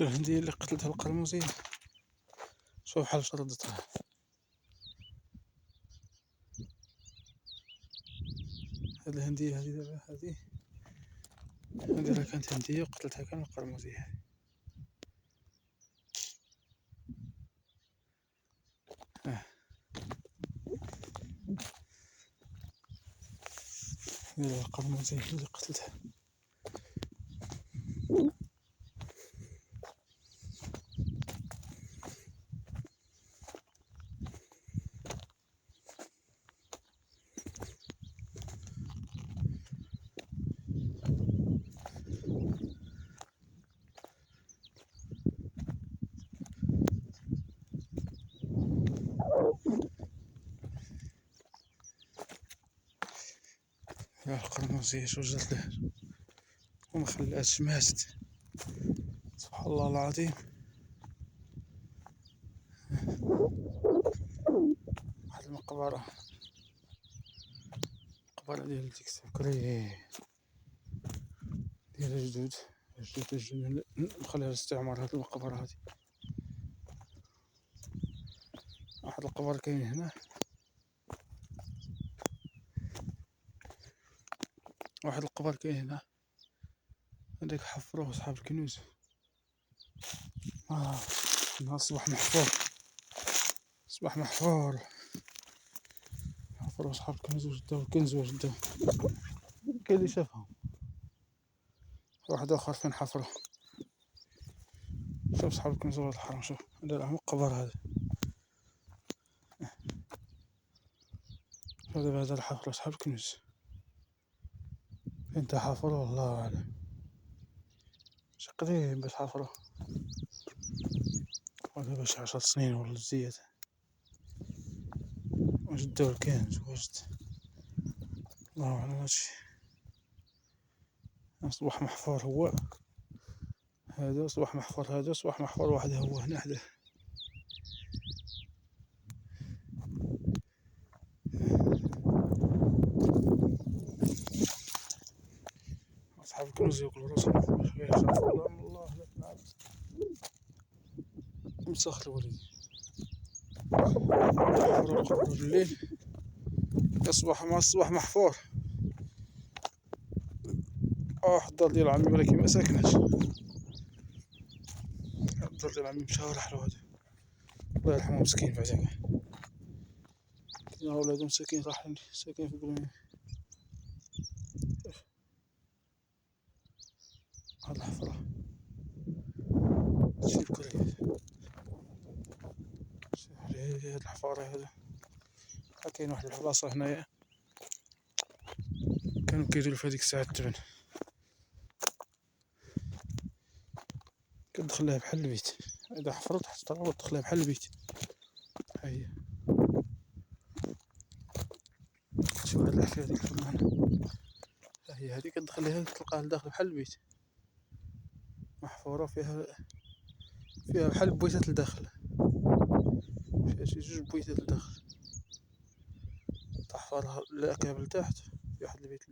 شفت الهندية اللي قتلتها القرموزية، شوف بحال شردتها. هاد الهندية هادي دابا هادي راه كانت هندية وقتلتها كامل القرموزية. هذه القرموزية هي اللي قتلتها. يا القرموزية شو جات له وما خلاتش ماتت، سبحان الله العظيم. واحد المقبرة ديال ديك السكري ديال الجدود نخليها للاستعمار. هاد المقبرة هادي واحد القبر كاين هنا، واحد القبر كاين هنا هذاك حفروه صحاب الكنوز. نهار صباح محفور، صباح محفور، حفروا صحاب الكنوز وجداو الكنز وجداو. كاين اللي شافهم، واحد اخر فين حفره شوف صحاب الكنز ولاد الحرام. شوف هذا راه مقبر، هذا الحفرة صحاب الكنوز فين تحفروا الله اعلم. شي قديم باش حفروا، ودابا شي 10 سنين ولا زيادة وجداو الكنز وجد الله اعلم. هادشي صباح محفور هو هذا، صباح محفور هذا، صباح محفور واحد هو هنا حداه. أصحاب الكنوز ياكلوا راسهم الله لا تنعاد مسخ الوليد. حفروا القبر بالليل يصبح مع الصباح محفور. واحد الدار ديال عمي ولكن ما ساكناش، الدار ديال عمي مشى ورحلو هذا الله يرحمه مسكين بعدا كاع. كاين ولادو مساكين راحلين ساكنين في بلومي. هاد الحفرة شي بكري هاد الحفارة هذا. كاين واحد البلاصة هنايا كانوا كيديرو في هاديك الساعة التبن، كتدخلها بحال البيت. إذا حفرو تحت التراب تدخلها بحال البيت. هاهي شوف هاد الحكاية ديال الفرمان، هاهي هادي كتدخلها تلقاها لداخل بحال البيت، محفورة فيها بحال بويتات لداخل، فيها شي 2 بويتات لداخل. تحفرها الأكاب لتحت في واحد البيت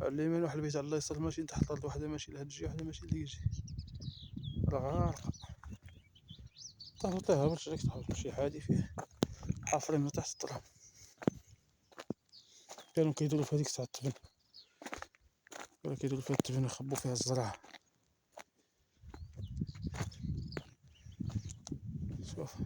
على اليمين، واحد البيت على اليسار، ماشي تحت الأرض، وحدة ماشي لهاد الجهة وحدة ماشي لديك الجهة. راه غارقة تهبط باش تهبط شي حادي فيه حافرين من تحت التراب. كانوا كيديرو في هاديك الساعة التبن، كانوا كيديرو فيها التبن ويخبو فيها الزرع. شوف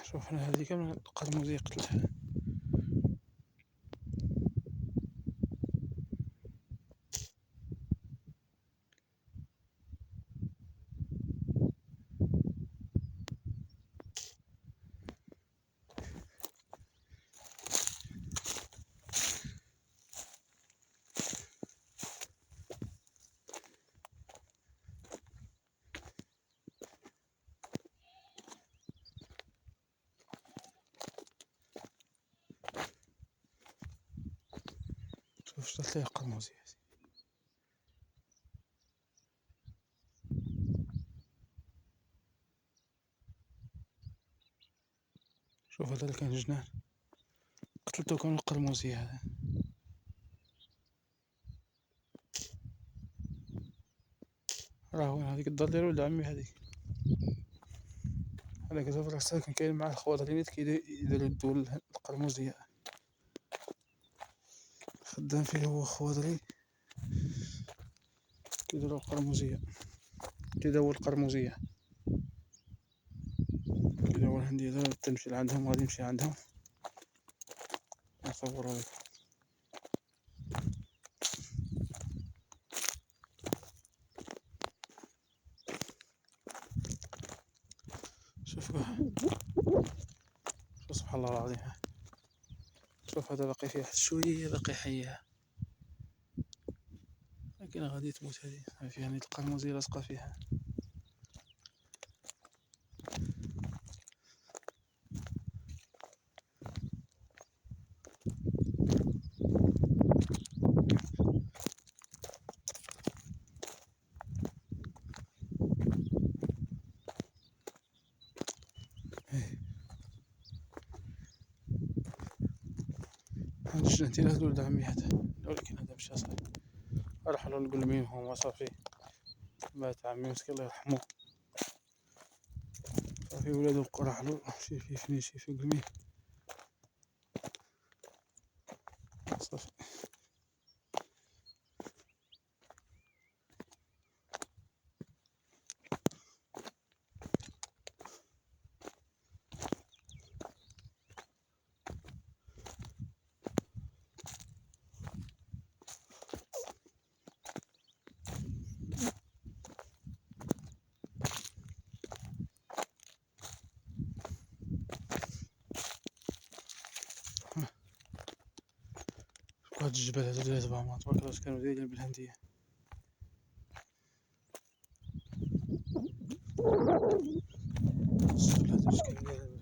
شوف هنا هادي كامل القرموزية قتلتها. شوف شتات ليها القرموزية. شوف هذا اللي كان جنان، قتلته كان القرموزي هذا. راه وين هذيك الدار ديالو ولد عمي هذيك، هذاك زعما راه ساكن كاين مع الخوات نيت كيديرو الدول القرموزية، خدام فيه هو خواتري كيديرو القرموزية، كيداول القرموزية، كيداول الهندية. دابا تمشي لعندهم، غادي نمشي عندهم نصورو لك. شوف سبحان الله العظيم. شوف هذا باقي فيه واحد شوية، باقي حيها، لكن غادي تموت هذه فيها نيت القرموزية لاصقة فيها. هاد الجنتين هاد ولد عمي هذا، ولكن هذا مشى صافي، رحلو للقلميم هما صافي، مات عمي مسكين الله يرحمو، صافي ولادو رحلو شي في فين شي في قلميم صافي. هاد الجبال هادو ديال زعما تبارك الله كانوا دايرين بالهندية. الجبل هادو كانوا دايرين